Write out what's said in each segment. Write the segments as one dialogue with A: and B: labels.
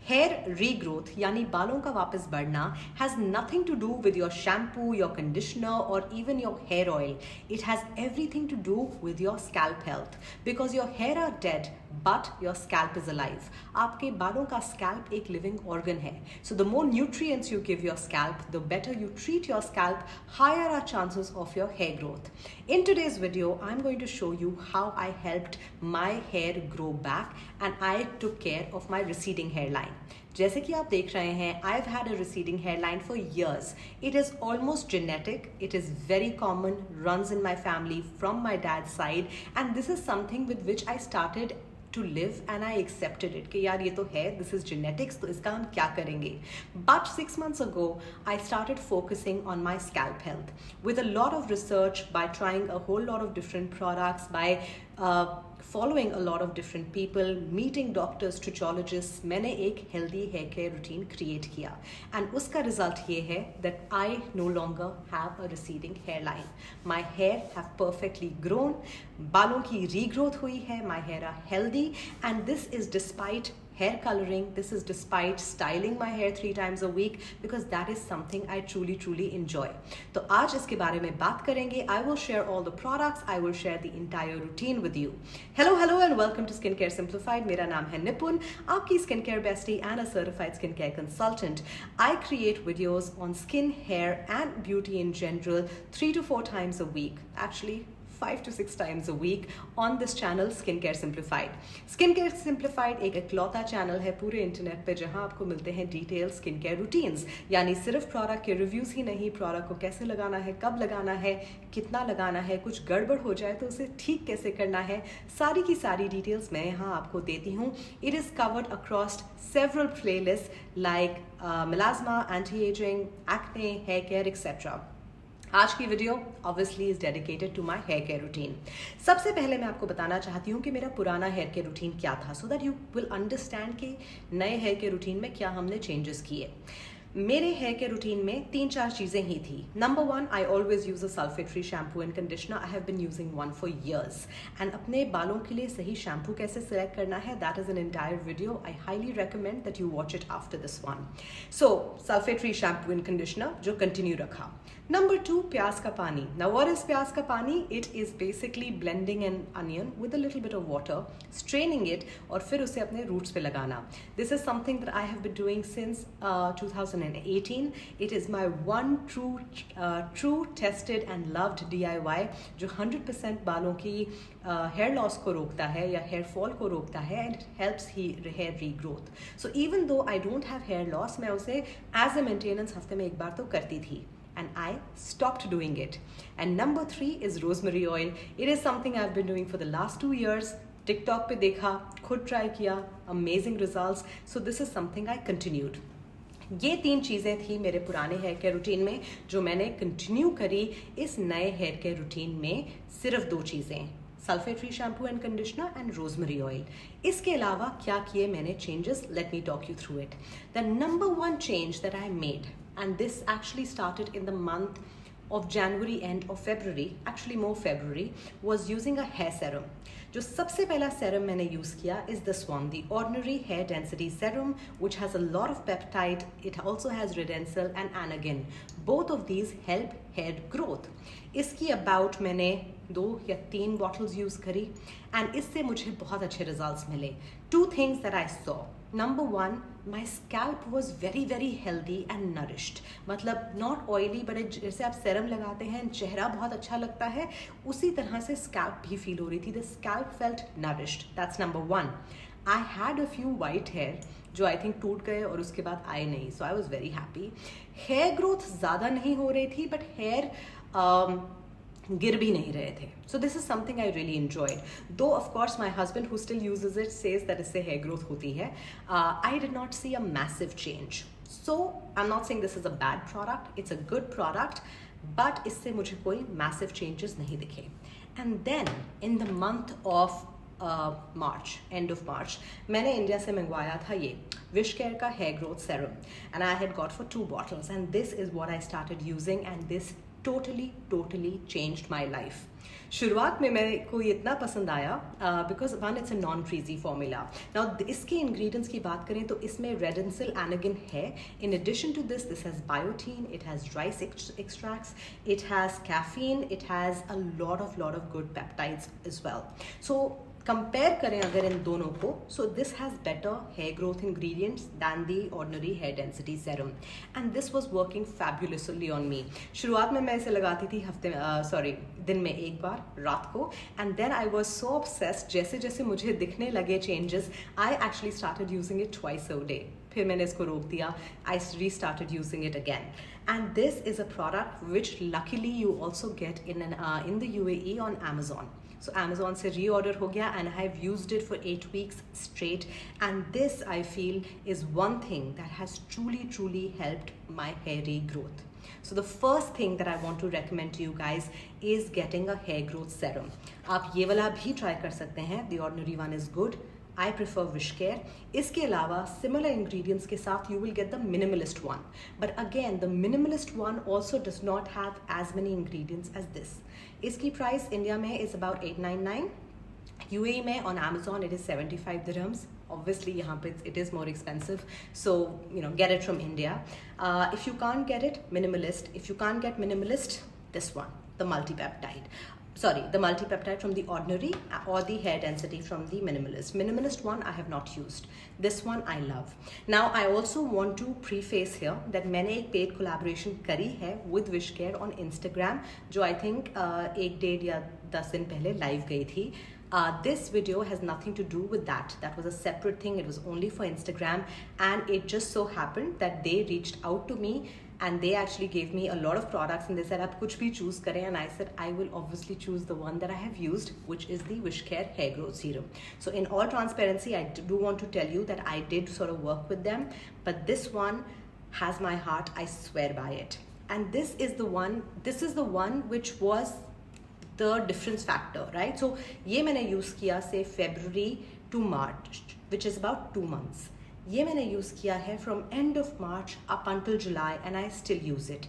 A: Hair regrowth यानी बालों का वापस बढ़ना has nothing to do with your shampoo, your conditioner और even your hair oil. It has everything to do with your scalp health because your hair are dead but your scalp is alive. आपके बालों का scalp एक living organ है. So the more nutrients you give your scalp, the better you treat your scalp, higher are chances of your hair growth. In today's video, I'm going to show you how I helped my hair grow back and I took care of my receding hairline. जैसे कि आप देख रहे हैं, I've had a receding hairline for years. It is almost genetic. It is very common, runs in my family from my dad's side, and this is something with which I started to live and I accepted it कि यार ये तो है, this is genetics, तो इसका हम क्या करेंगे. But 6 months ago I started focusing on my scalp health with a lot of research, by trying a whole lot of different products, by following a lot of different people, meeting doctors, trichologists. मैंने एक healthy hair care routine create किया and उसका result ये है that I no longer have a receding hairline. My hair have perfectly grown, बालों की regrowth हुई है, my hair are healthy, and this is despite hair coloring, this is despite styling my hair 3 times a week because that is something I truly enjoy. तो आज इसके बारे में बात करेंगे. I will share all the products, I will share the entire routine with you. Hello and welcome to Skincare Simplified. मेरा नाम है निपुन, आपकी skincare bestie and a certified skincare consultant. I create videos on skin, hair and beauty in general 3 to 4 times a week. Actually 5 to 6 times a week on this channel Skincare Simplified. Skincare Simplified एक इकलौता channel है पूरे internet पे जहां आपको मिलते हैं detail skin care routines, यानी सिर्फ प्रोडक्ट के रिव्यूज ही नहीं, प्रोडक्ट को कैसे लगाना है, कब लगाना है, कितना लगाना है, कुछ गड़बड़ हो जाए तो उसे ठीक कैसे करना है, सारी की सारी डिटेल्स मैं यहाँ आपको देती हूँ. It is covered across several playlist like melasma, anti-aging, acne, hair care, etc. आज की video obviously is dedicated to my hair care routine. सबसे पहले मैं आपको बताना चाहती हूँ कि मेरा पुराना हेयर केयर रूटीन क्या था, so that you will understand कि नए हेयर केयर रूटीन में क्या हमने चेंजेस किए. मेरे हेयर केयर रूटीन में 3-4 चीज़ें ही थी. Number 1, I always use a sulphate free shampoo and conditioner. I have been using one for years and अपने बालों के लिए सही शैम्पू कैसे सिलेक्ट करना है, that is an entire video. I highly recommend that you watch it after this one. So sulphate free shampoo and conditioner जो continue रखा. Number 2, प्याज का पानी. Now what is प्याज का पानी? It is basically blending an onion with a little bit of water, straining it और फिर उसे अपने roots पे लगाना. This is something that I have been doing since 2018. It is my one true tested and loved DIY जो 100% बालों की hair loss को रोकता है या hair fall को रोकता है and helps hair regrowth. So even though I don't have hair loss, मैं उसे as a maintenance हफ्ते में एक बार तो करती थी. And I stopped doing it. And number 3 is rosemary oil. It is something I've been doing for the last 2 years. TikTok पे देखा, खुद ट्राई किया, amazing results. So this is something I continued. ये 3 चीज़ें थी मेरे पुराने हेयर केयर रूटीन में जो मैंने कंटिन्यू करी इस नए हेयर केयर रूटीन में. सिर्फ 2 चीज़ें, sulphate free shampoo and conditioner and rosemary oil. इसके अलावा क्या किए मैंने changes, let me talk you through it. The number 1 change that I made, and this actually started in the month of January end of February, actually more February, was using a hair serum. जो सबसे पहला serum मैंने use किया is this one, the ordinary hair density serum, which has a lot of peptide. It also has redensil and anagen. Both of these help hair growth. इसकी about मैंने 2 या 3 bottles use करी and इससे मुझे बहुत अच्छे results मिले. 2 things that I saw. Number 1, my scalp was very healthy and nourished. मतलब not oily, but जैसे आप serum लगाते हैं चेहरा बहुत अच्छा लगता है, उसी तरह से scalp भी feel हो रही थी. The scalp felt nourished. That's number 1. I had a few white hair जो I think टूट गए और उसके बाद आए नहीं. So I was very happy. Hair growth ज़्यादा नहीं हो रही थी, but hair गिर भी नहीं रहे थे. So this is something I really enjoyed. Though of course my husband who still uses it says that इससे hair growth होती है. I did not see a massive change. So I'm not saying this is a bad product. It's a good product. But इससे मुझे कोई massive changes नहीं दिखे. And then in the month of March, end of March, मैंने India से मंगवाया था ये Wishcare का hair growth serum. And I had got for 2 bottles. And this is what I started using. And this totally changed my life. शुरुआत में मेरे को ये इतना पसंद आया because one it's a non greasy formula. Now इसके इंग्रेडिएंट्स की बात करें तो इसमें रेडेंसिल एनागिन है. In addition to this has biotin, it has dry extracts, it has caffeine, it has a lot of good peptides as well. So compare करें अगर इन दोनों को, so this has better hair growth ingredients than the ordinary hair density serum, and this was working fabulously on me. शुरुआत में मैं इसे लगाती थी दिन में एक बार रात को, and then I was so obsessed. जैसे जैसे मुझे दिखने लगे changes, I actually started using it twice a day. फिर मैंने इसको रोक दिया. I restarted using it again, and this is a product which luckily you also get in the UAE on Amazon. So Amazon से reorder हो गया, and I have used it for 8 weeks straight, and this I feel is one thing that has truly helped my hair regrowth. So the first thing that I want to recommend to you guys is getting a hair growth serum. आप ये वाला भी try कर सकते हैं. The ordinary one is good. I prefer Wishcare. इसके अलावा similar ingredients के साथ you will get the minimalist one. But again, the minimalist one also does not have as many ingredients as this. इसकी price India में is about $899. UAE में on Amazon it is 75 dirhams. Obviously यहाँ पे it is more expensive, so get it from India. If you can't get it, minimalist. If you can't get minimalist, this one, the multipeptide. The multipeptide from the ordinary or the hair density from the minimalist. Minimalist one I have not used. This one I love. Now I also want to preface here that मैंने एक paid collaboration करी है with Wishcare on Instagram, जो I think 1-1.5 या 10 दिन पहले live गई थी. This video has nothing to do with that. That was a separate thing. It was only for Instagram, and it just so happened that they reached out to me and they actually gave me a lot of products, and they said आप कुछ भी choose करें, and I said I will obviously choose the one that I have used, which is the Wishcare hair growth serum. So in all transparency, I do want to tell you that I did sort of work with them, but this one has my heart. I swear by it. And this is the one which was the difference factor, right? So ये मैंने use किया से February to March, which is about 2 months. ये मैंने use किया है from end of March up until July, and I still use it.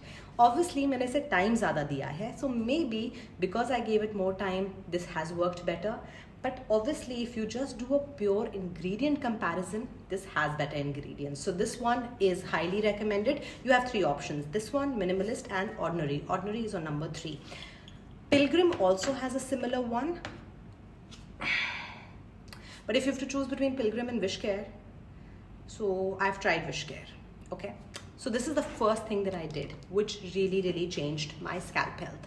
A: Obviously मैंने इसे टाइम ज़्यादा दिया है, so maybe because I gave it more time, this has worked better. But obviously if you just do a pure ingredient comparison, this has better ingredients. So this one is highly recommended. You have 3 options: this one, minimalist, and ordinary. Ordinary is on number 3. Pilgrim also has a similar one, but if you have to choose between Pilgrim and Wishcare, so I've tried Wishcare. Okay, so this is the first thing that I did, which really changed my scalp health.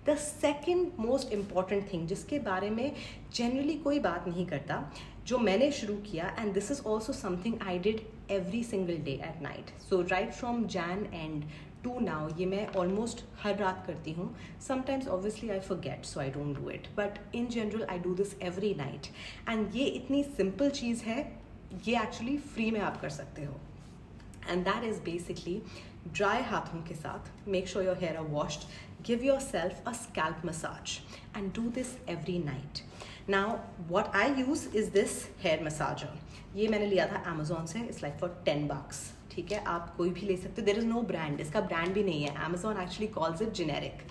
A: The second most important thing, जिसके बारे में generally कोई बात नहीं करता, जो मैंने शुरू किया, and this is also something I did every single day at night. So right from Jan end to now, ये मैं almost हर रात करती हूँ. Sometimes obviously I forget, so I don't do it. But in general, I do this every night. And ये इतनी simple चीज़ है, ये actually free में आप कर सकते हो, and that is basically dry हाथों के साथ make sure your hair are washed, give yourself a scalp massage and do this every night. Now what I use is this hair massager. ये मैंने लिया था Amazon से. It's like for $10. ठीक है, आप कोई भी ले सकते हो. देयर इज नो ब्रांड, इसका ब्रांड भी नहीं है. Amazon actually calls it generic.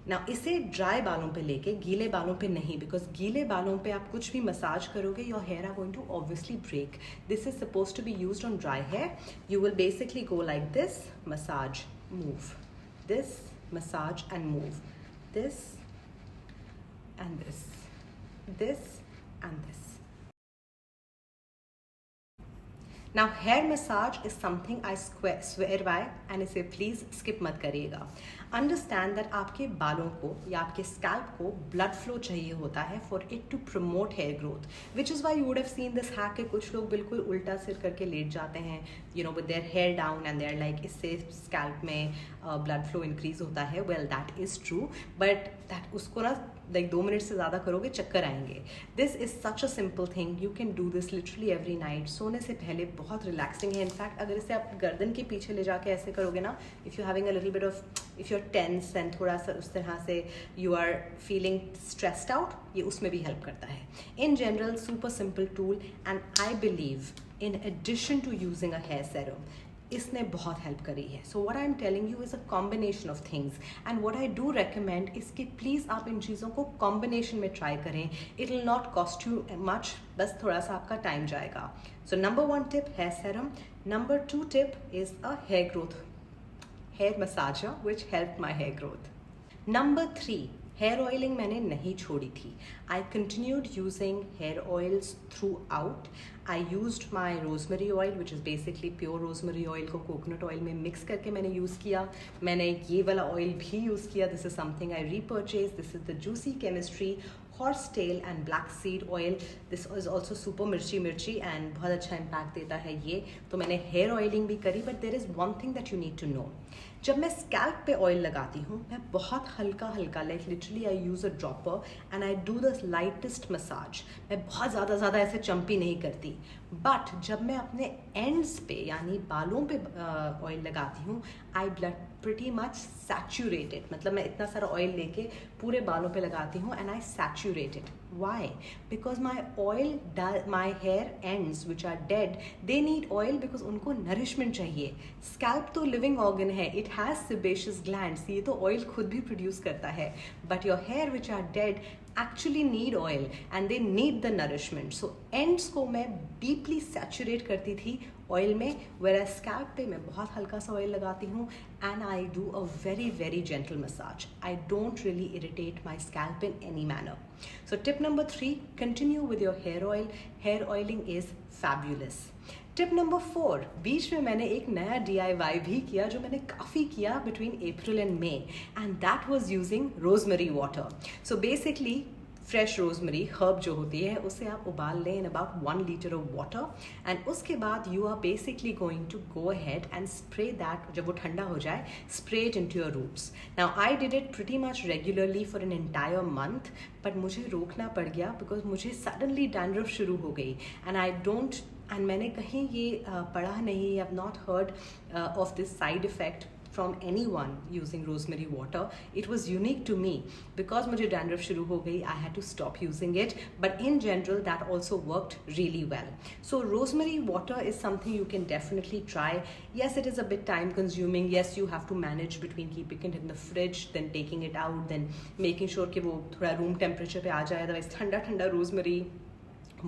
A: ना इसे ड्राई बालों पे लेके, गीले बालों पे नहीं, बिकॉज गीले बालों पे आप कुछ भी मसाज करोगे, your hair are going to obviously break. This is suppose to be used on dry hair. You will basically go like this, massage, move, this, massage and move, this and this, this and this. Now hair massage is something I swear by, and इसे please skip मत करिएगा. Understand that आपके बालों को या आपके scalp को blood flow चाहिए होता है for it to promote hair growth, which is why you would have seen this hack कि कुछ लोग बिल्कुल उल्टा सिर करके लेट जाते हैं, with their hair down, and they're like इससे scalp में blood flow increase होता है. Well, that is true, but that उसको ना like 2 मिनट से ज़्यादा करोगे चक्कर आएंगे. This is such a simple thing. You can do this literally every night. सोने से पहले बहुत रिलैक्सिंग है. इनफैक्ट अगर इसे आप गर्दन के पीछे ले जाके ऐसे करोगे ना, if you're having a little bit of, if you're tense and थोड़ा सा उस तरह से you are feeling stressed out, ये उसमें भी हेल्प करता है. In general, super simple tool, and I believe in addition to using a hair serum, इसने बहुत हेल्प करी है. So what I am telling you is a combination of things, and what I do recommend is कि please आप इन चीज़ों को combination में ट्राई करें. It will not cost you much, बस थोड़ा सा आपका टाइम जाएगा. So number 1 tip hair serum. Number 2 tip is a hair massager which helped my hair growth. Number 3, hair oiling मैंने नहीं छोड़ी थी. I continued using hair oils throughout. I used my rosemary oil which is basically pure rosemary oil को coconut oil में mix करके मैंने use किया. मैंने ये वाला ऑयल भी यूज़ किया. This is something I repurchase. This is the juicy chemistry horse tail and black seed oil. This is also super mirchi and बहुत अच्छा इम्पैक्ट देता है ये. तो मैंने हेयर ऑयलिंग भी करी. But there is one thing that you need to know. जब मैं स्कैल्प पे ऑयल लगाती हूँ, मैं बहुत हल्का like literally I use a dropper and I do the lightest massage. मैं बहुत ज़्यादा ऐसे चंपी नहीं करती. बट जब मैं अपने एंड्स पे यानी बालों पे ऑयल लगाती हूँ, आई ब्लड प्रिटी मच सैचुरेटेड. मतलब मैं इतना सारा ऑयल लेके पूरे बालों पे लगाती हूँ and I saturate it. Why? Because my hair ends which are dead, they need oil because उनको nourishment चाहिए. Scalp तो living organ है, it has sebaceous glands, ये तो oil खुद भी produce करता है. But your hair which are dead actually need oil and they need the nourishment. So ends को मैं deeply saturate करती थी ऑयल में, whereas scalp पे मैं बहुत हल्का सा ऑयल लगाती हूँ and I do a very gentle massage. I don't really irritate my scalp in any manner. So tip number 3, continue with your hair oil. Hair oiling is fabulous. Tip number 4, बीच में मैंने एक नया DIY भी किया जो मैंने काफ़ी किया between April and May, and that was using rosemary water. So basically fresh rosemary herb जो होती है उसे आप उबाल लें in about 1 litre of water, and उसके बाद you are basically going to go ahead and spray that. जब वो ठंडा हो जाए, spray it into your roots. Now I did it pretty much regularly for an entire month, but मुझे रोकना पड़ गया बिकॉज मुझे सडनली डैंड्रफ शुरू हो गई एंड मैंने कहीं ये पढ़ा नहीं, I have not heard of this side effect from anyone using rosemary water. It was unique to me. Because मुझे dandruff शुरू हो गई, I had to stop using it. But in general, that also worked really well. So rosemary water is something you can definitely try. Yes, it is a bit time consuming. Yes, you have to manage between keeping it in the fridge, then taking it out, then making sure कि वो थोड़ा room temperature पे आ जाए. Otherwise ठंडा rosemary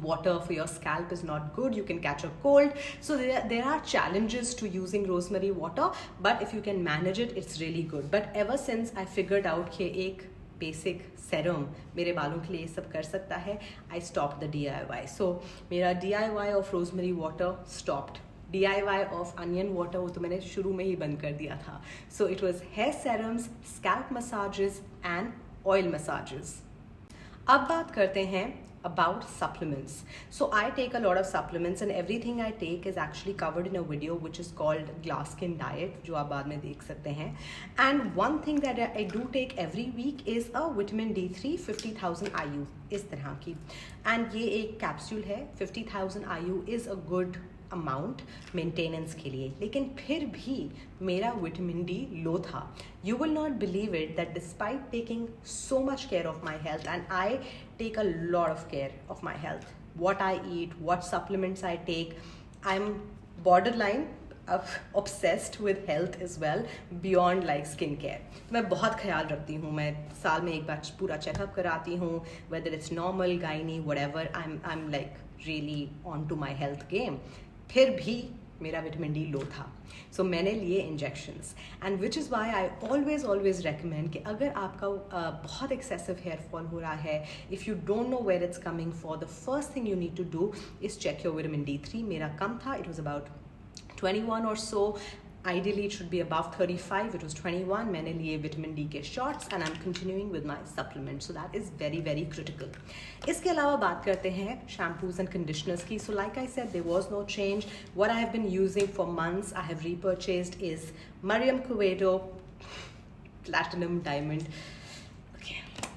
A: water for your scalp is not good. You can catch a cold. So there are challenges to using rosemary water, but if you can manage it, it's really good. But ever since I figured out कि एक basic serum मेरे बालों के लिए ये सब कर सकता है, I stopped the DIY. So मेरा DIY of rosemary water stopped. DIY of onion water वो तो मैंने शुरू में ही बंद कर दिया था. So it was hair serums, scalp massages and oil massages. अब बात करते हैं about supplements. So I take a lot of supplements and everything I take is actually covered in a video which is called Glass Skin Diet, जो आप बाद में देख सकते हैं. And one thing that I do take every week is a vitamin D3 50,000 IU इस तरह की, and ये एक कैप्सूल है. 50,000 IU is a good amount maintenance के लिए, लेकिन फिर भी मेरा विटामिन डी लो था. You will not believe it that despite taking so much care of my health, and I take a lot of care of my health, what I eat, what supplements I take. I'm borderline obsessed with health as well, beyond like skincare. मैं बहुत ख्याल रखती हूँ. मैं साल में एक बार पूरा चेकअप कराती हूँ, whether it's normal, gynae, whatever. I'm like really on to my health game. फिर भी मेरा विटामिन डी लो था, सो मैंने लिए injections, and which is why I always recommend कि अगर आपका बहुत एक्सेसिव हेयर फॉल हो रहा है, if you don't know where it's coming for, the first thing you need to do is check your vitamin D3. मेरा कम था, it was about 21 or so. Ideally it should be above 35. It was 21. मैंने लिए vitamin D के shots and I'm continuing with my supplements. So that is very critical. इसके अलावा बात करते हैं shampoos and conditioners की. So like I said, there was no change. What I have been using for months, I have repurchased is Mariam Cueto Platinum Diamond.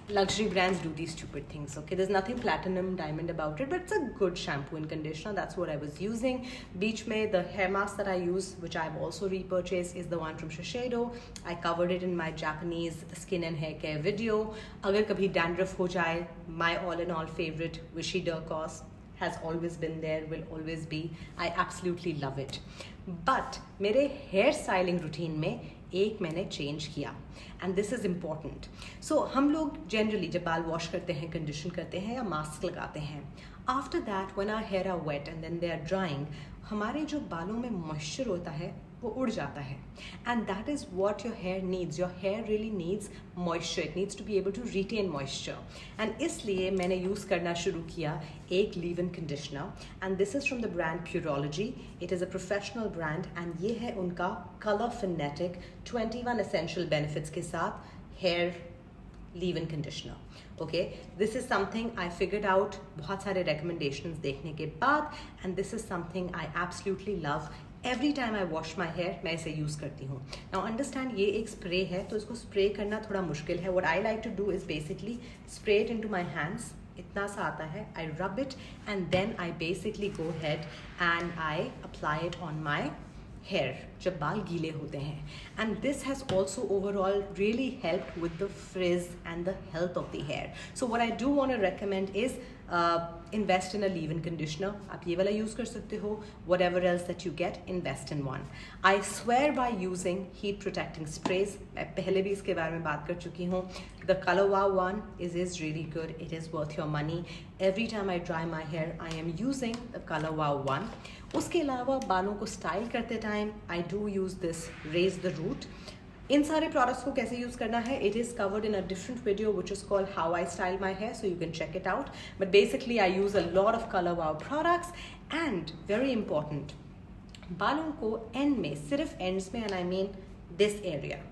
A: Luxury brands do these stupid things, okay? There's nothing platinum diamond about it, but it's a good shampoo and conditioner. That's what I was using. Beach mein, the hair mask that I use, which I've also repurchased, is the one from Shiseido. I covered it in my Japanese skin and hair care video. Agar kabhi dandruff ho jaye, my all in all favorite Wishcare has always been there, will always be. I absolutely love it. But मेरे hair styling routine में एक मैंने change किया, and this is important. सो हम लोग generally जब बाल wash करते हैं, कंडीशन करते हैं या मास्क लगाते हैं, after that when our hair are wet and then they are drying, हमारे जो बालों में मॉइस्चर होता है वो उड़ जाता है. And that is what your hair needs. Your hair really needs moisture. It needs to be able to retain moisture. And इसलिए मैंने यूज़ करना शुरू किया एक leave in conditioner, and this is from the brand Pureology. It is a professional brand, and ये है उनका colour fanatic 21 essential benefits के साथ hair leave-in conditioner. Okay, this is something I figured out बहुत सारे recommendations देखने के बाद, and this is something I absolutely love. Every time I wash my hair मैं इसे use करती हूँ. Now understand, ये एक spray है तो इसको spray करना थोड़ा मुश्किल है. What I like to do is basically spray it into my hands. इतना सा आता है. I rub it and then I basically go ahead and I apply it on my hair जब बाल गीले होते हैं. And this has also overall really helped with the frizz and the health of the hair. So what I do want to recommend is invest in a leave-in conditioner. आप ये वाला use कर सकते हो. Whatever else that you get, invest in one. I swear by using heat protecting sprays. मैं पहले भी इसके बारे में बात कर चुकी हूँ. The Color Wow one is really good. It is worth your money. Every time I dry my hair, I am using the Color Wow one. उसके अलावा बालों को स्टाइल करते time I do use this Raise the Root. इन सारे products को कैसे use करना है, it is covered in a different video which is called how I style my hair, so you can check it out. But basically I use a lot of colour wow products. And very important, बालों को end में, सिर्फ ends में, and I mean this area,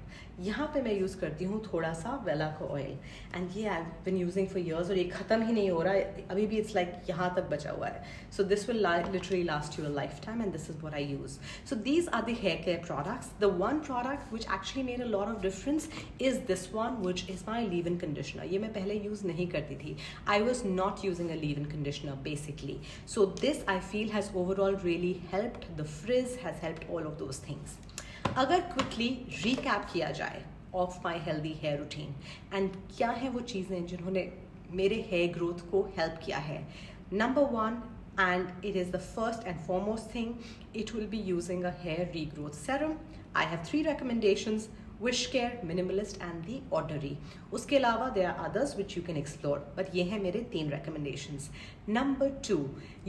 A: यहाँ पे मैं use करती हूँ थोड़ा सा वेला का ऑयल. एंड ये आई बिन यूजिंग फॉर ईयर्स और ये ख़त्म ही नहीं हो रहा है अभी भी. इट्स लाइक यहाँ तक बचा हुआ है. So this will literally last you a lifetime, and this is what I use. So these are the hair care products. The one product which actually made a lot of difference is this one which is my leave in conditioner. ये मैं पहले use नहीं करती थी. I was not using a leave in conditioner basically. So this I feel has overall really helped. The fridge has helped all of those things. अगर quickly recap किया जाए of my healthy hair routine and क्या हैं वो चीज़ें जिन्होंने मेरे hair growth को हेल्प किया है. Number one, and it is the first and foremost thing, it will be using a hair regrowth serum. I have 3 recommendations: Wishcare, Minimalist and the Ordinary. उसके अलावा there are others which you can explore, but ये हैं मेरे 3 recommendations. Number 2,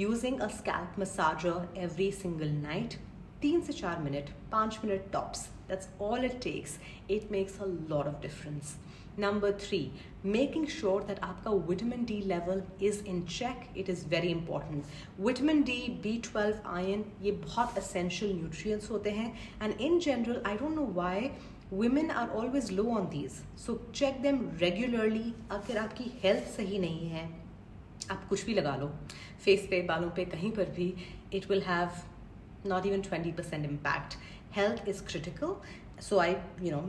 A: using a scalp massager every single night. 3 से 4 minute, 5 minute tops. That's all it takes. It makes a lot of difference. Number 3, making sure that आपका vitamin D level is in check. It is very important. Vitamin D, B12, iron, ये बहुत essential nutrients होते हैं. And in general, I don't know why women are always low on these. So check them regularly. अगर आपकी health सही नहीं है, आप कुछ भी लगा लो, face पे, बालों पे, कहीं पर भी, it will have not even 20% impact. Health is critical. So I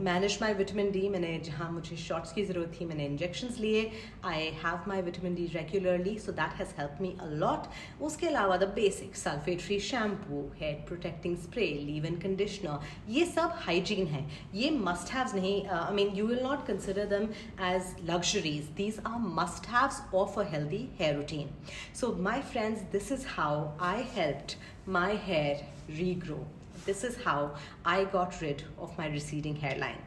A: managed my vitamin D. मैंने जहाँ मुझे shots की ज़रूरत थी मैंने injections लिए. I have my vitamin D regularly, so that has helped me a lot. उसके अलावा the basic sulphate free shampoo, hair protecting spray, leave-in conditioner, ये सब hygiene है. ये must haves नहीं. I mean, you will not consider them as luxuries. These are must haves of a healthy hair routine. So my friends, this is how I helped my hair regrow. This is how I got rid of my receding hairline.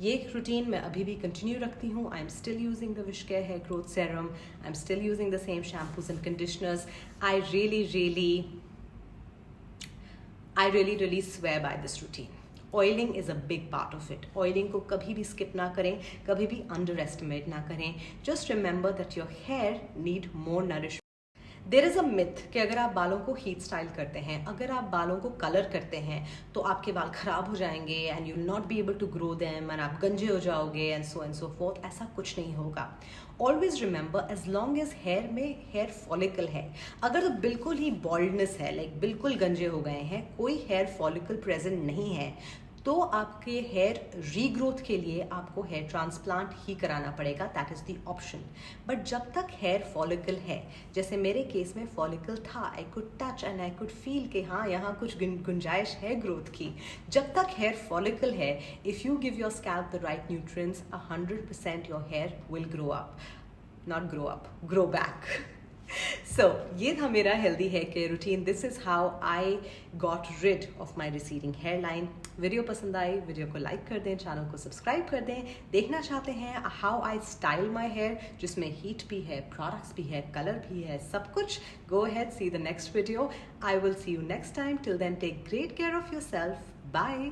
A: ये routine मैं अभी भी continue रखती हूँ. I'm still using the Wishcare hair growth serum. I'm still using the same shampoos and conditioners. I really swear by this routine. Oiling is a big part of it. Oiling को कभी भी skip ना करें, कभी भी underestimate ना करें. Just remember that your hair need more nourishment. There is a myth कि अगर आप बालों को हीट स्टाइल करते हैं, अगर आप बालों को कलर करते हैं तो आपके बाल ख़राब हो जाएंगे and you will not be able to grow them and आप गंजे हो जाओगे एंड सो फोर्थ. ऐसा कुछ नहीं होगा. Always remember, as long as hair में हेयर फॉलिकल है, अगर तो बिल्कुल ही बॉल्डनेस है, लाइक बिल्कुल गंजे हो गए हैं, कोई हेयर फॉलिकल प्रेजेंट नहीं है, तो आपके हेयर रीग्रोथ के लिए आपको हेयर ट्रांसप्लांट ही कराना पड़ेगा. That is the option. But जब तक हेयर फॉलिकल है, जैसे मेरे केस में फॉलिकल था, I could touch and I could feel कि हाँ यहाँ कुछ गुंजाइश है ग्रोथ की. जब तक हेयर फॉलिकल है, if you give your scalp the right nutrients, 100% your hair will grow up. Not grow up, grow back. So, ये था मेरा healthy hair care routine. This is how I got rid of my receding hairline. Video पसंद आई, video को like कर दें, channel को subscribe कर दें. देखना चाहते हैं how I style my hair, जिसमें हीट भी है, प्रोडक्ट्स भी है, कलर भी है, सब कुछ. Go ahead, see the next video. I will see you next time. Till then, take great care of yourself. Bye.